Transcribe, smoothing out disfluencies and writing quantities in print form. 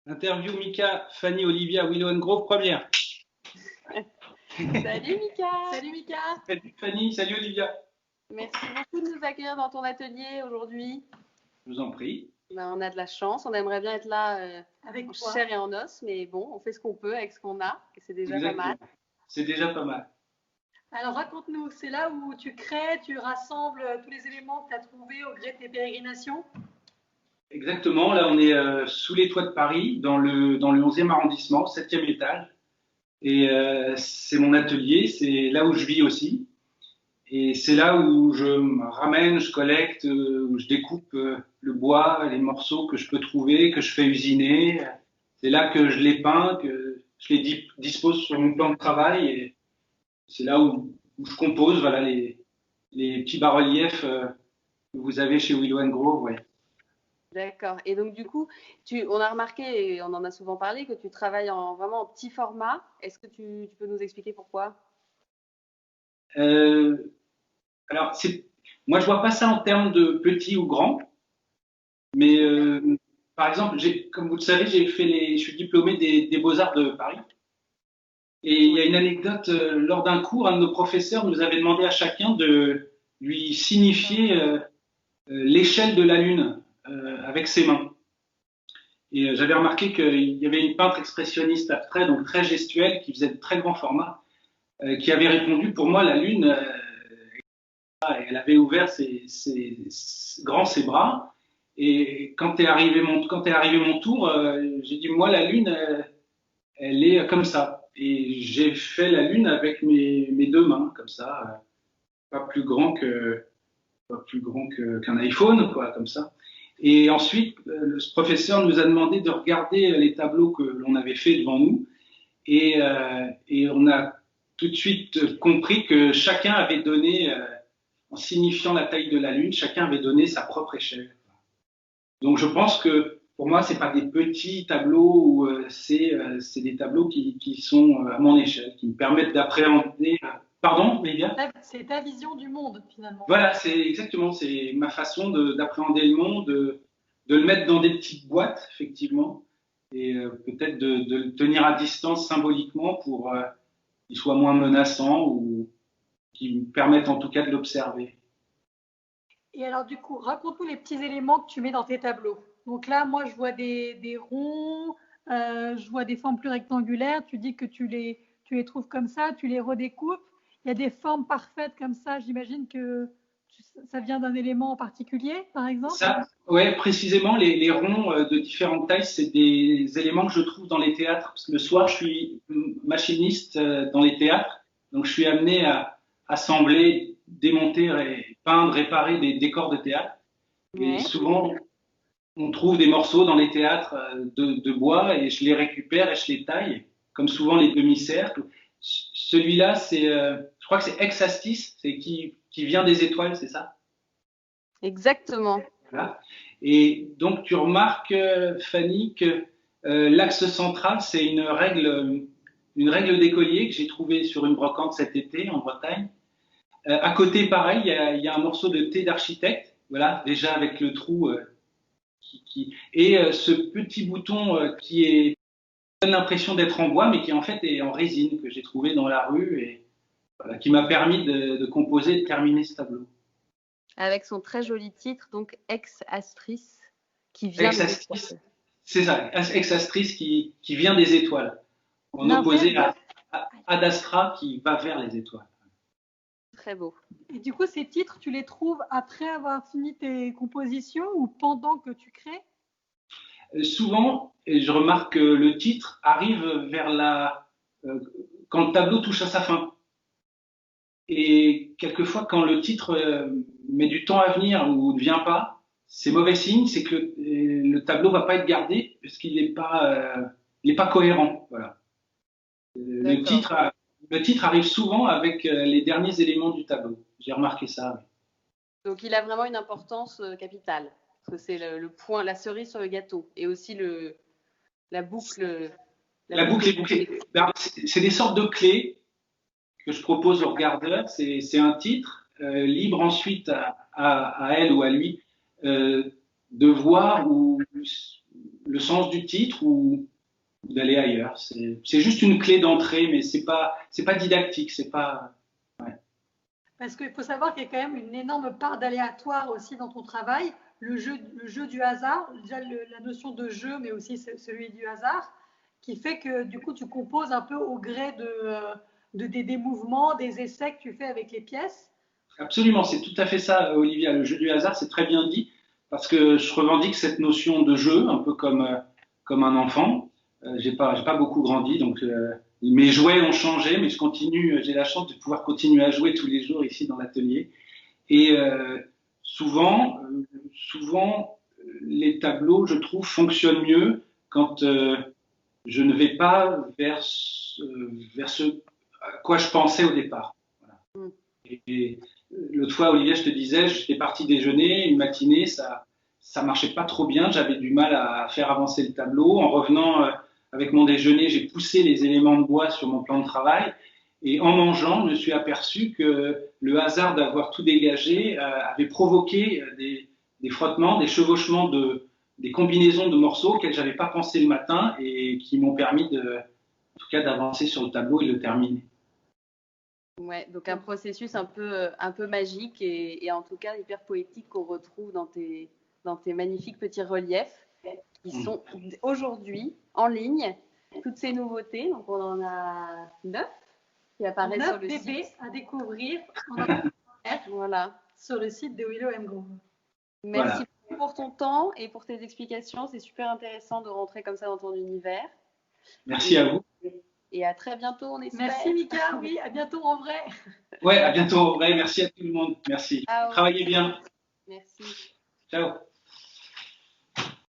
Interview Mika, Fanny, Olivia, Willow Grove, première. Salut Mika. Salut Mika. Salut Fanny, salut Olivia. Merci beaucoup de nous accueillir dans ton atelier aujourd'hui. Je vous en prie. On a de la chance, on aimerait bien être là avec en toi. chair et en os, mais bon, on fait ce qu'on peut avec ce qu'on a, et c'est déjà Exactement. pas mal. C'est déjà pas mal. Alors raconte-nous, c'est là où tu crées, tu rassembles tous les éléments que tu as trouvés au gré de tes pérégrinations? Exactement, là on est sous les toits de Paris, dans le 11e arrondissement, 7e étage. Et c'est mon atelier, c'est là où je vis aussi. Et c'est là où je me ramène, je collecte, où je découpe le bois, les morceaux que je peux trouver, que je fais usiner. C'est là que je les peins, que je les dispose sur mon plan de travail. Et c'est là où je compose voilà, les petits bas-reliefs que vous avez chez Willow Grove. Ouais. D'accord. Et donc du coup, on a remarqué, et on en a souvent parlé, que tu travailles vraiment en petit format. Est-ce que tu peux nous expliquer pourquoi? Alors, moi je vois pas ça en termes de petit ou grand, mais par exemple, comme vous le savez, je suis diplômé des Beaux-Arts de Paris. Et il y a une anecdote, lors d'un cours, un de nos professeurs nous avait demandé à chacun de lui signifier l'échelle de la Lune avec ses mains. Et j'avais remarqué qu'il y avait une peintre expressionniste abstrait, donc très gestuelle, qui faisait de très grands formats, qui avait répondu, pour moi, la Lune, elle avait ouvert ses bras. Et quand est arrivé mon tour, j'ai dit, moi, la Lune, elle est comme ça. Et j'ai fait la Lune avec mes deux mains, comme ça, pas plus grand qu'un iPhone, quoi, comme ça. Et ensuite, ce professeur nous a demandé de regarder les tableaux que l'on avait fait devant nous. Et on a tout de suite compris que chacun avait donné, en signifiant la taille de la Lune, chacun avait donné sa propre échelle. Donc je pense que pour moi, c'est pas des petits tableaux, c'est des tableaux qui sont à mon échelle, qui me permettent d'appréhender. Pardon, Olivia? C'est ta vision du monde finalement. Voilà, c'est exactement, c'est ma façon d'appréhender le monde, de le mettre dans des petites boîtes, effectivement, et peut-être de le tenir à distance symboliquement pour qu'il soit moins menaçant ou qui me permette en tout cas de l'observer. Et alors du coup, raconte-nous les petits éléments que tu mets dans tes tableaux. Donc là, moi, je vois des ronds, je vois des formes plus rectangulaires. Tu dis que tu les trouves comme ça, tu les redécoupes. Il y a des formes parfaites comme ça. J'imagine que ça vient d'un élément en particulier, par exemple. Ça, ouais, précisément, les ronds de différentes tailles, c'est des éléments que je trouve dans les théâtres. Parce que le soir, je suis machiniste dans les théâtres, donc je suis amené à assembler, démonter, peindre, réparer des décors de théâtre. Et souvent, on trouve des morceaux dans les théâtres de bois et je les récupère et je les taille, comme souvent les demi-cercles. Celui-là, je crois que c'est Hexastis, c'est qui vient des étoiles, c'est ça? Exactement. Voilà. Et donc, tu remarques, Fanny, que l'axe central, c'est une règle d'écolier que j'ai trouvée sur une brocante cet été en Bretagne. À côté, pareil, il y a un morceau de thé d'architecte, voilà, déjà avec le trou et ce petit bouton qui donne l'impression d'être en bois, mais qui en fait est en résine que j'ai trouvé dans la rue et voilà, qui m'a permis de composer et de terminer ce tableau. Avec son très joli titre, donc Ex Astris, qui vient des étoiles. C'est ça, Ex Astris qui vient des étoiles, en opposé à Ad Astra qui va vers les étoiles. Très beau. Et du coup, ces titres, tu les trouves après avoir fini tes compositions ou pendant que tu crées? Souvent, je remarque que le titre arrive quand le tableau touche à sa fin. Et quelquefois, quand le titre met du temps à venir ou ne vient pas, c'est mauvais signe, c'est que le tableau va pas être gardé parce qu'il n'est pas cohérent. Voilà. Le titre arrive souvent avec les derniers éléments du tableau. J'ai remarqué ça. Oui. Donc, il a vraiment une importance capitale. Parce que c'est le point, la cerise sur le gâteau. Et aussi la boucle. La boucle est bouclée. C'est des sortes de clés que je propose au regardeur. C'est un titre libre ensuite à elle ou à lui de voir ou le sens du titre ou d'aller ailleurs. C'est juste une clé d'entrée, mais c'est pas didactique, c'est pas. Ouais. Parce qu'il faut savoir qu'il y a quand même une énorme part d'aléatoire aussi dans ton travail. Le jeu du hasard, déjà la notion de jeu, mais aussi celui du hasard, qui fait que du coup tu composes un peu au gré des mouvements, des essais que tu fais avec les pièces. Absolument, c'est tout à fait ça, Olivia. Le jeu du hasard, c'est très bien dit, parce que je revendique cette notion de jeu, un peu comme un enfant. J'ai pas beaucoup grandi, donc mes jouets ont changé, mais je continue. J'ai la chance de pouvoir continuer à jouer tous les jours ici dans l'atelier. Et souvent, les tableaux, je trouve, fonctionnent mieux quand je ne vais pas vers ce à quoi je pensais au départ. Voilà. Et l'autre fois, Olivier, je te disais, j'étais parti déjeuner une matinée, ça marchait pas trop bien, j'avais du mal à faire avancer le tableau. En revenant avec mon déjeuner, j'ai poussé les éléments de bois sur mon plan de travail. Et en mangeant, je me suis aperçu que le hasard d'avoir tout dégagé avait provoqué des frottements, des chevauchements des combinaisons de morceaux auxquels j'avais pas pensé le matin et qui m'ont permis en tout cas, d'avancer sur le tableau et de le terminer. Ouais, donc un processus un peu magique et en tout cas hyper poétique qu'on retrouve dans tes magnifiques petits reliefs qui sont aujourd'hui en ligne. Toutes ces nouveautés, donc on en a 9 qui apparaissent sur le bébés site. À découvrir voilà. sur le site de Willow & Grove. Merci pour ton temps et pour tes explications. C'est super intéressant de rentrer comme ça dans ton univers. Merci à vous. Et à très bientôt, on espère. Merci Mika, oui, à bientôt en vrai. Ouais, à bientôt en vrai. Merci à tout le monde. Merci. Ciao. Travaillez bien. Merci. Ciao.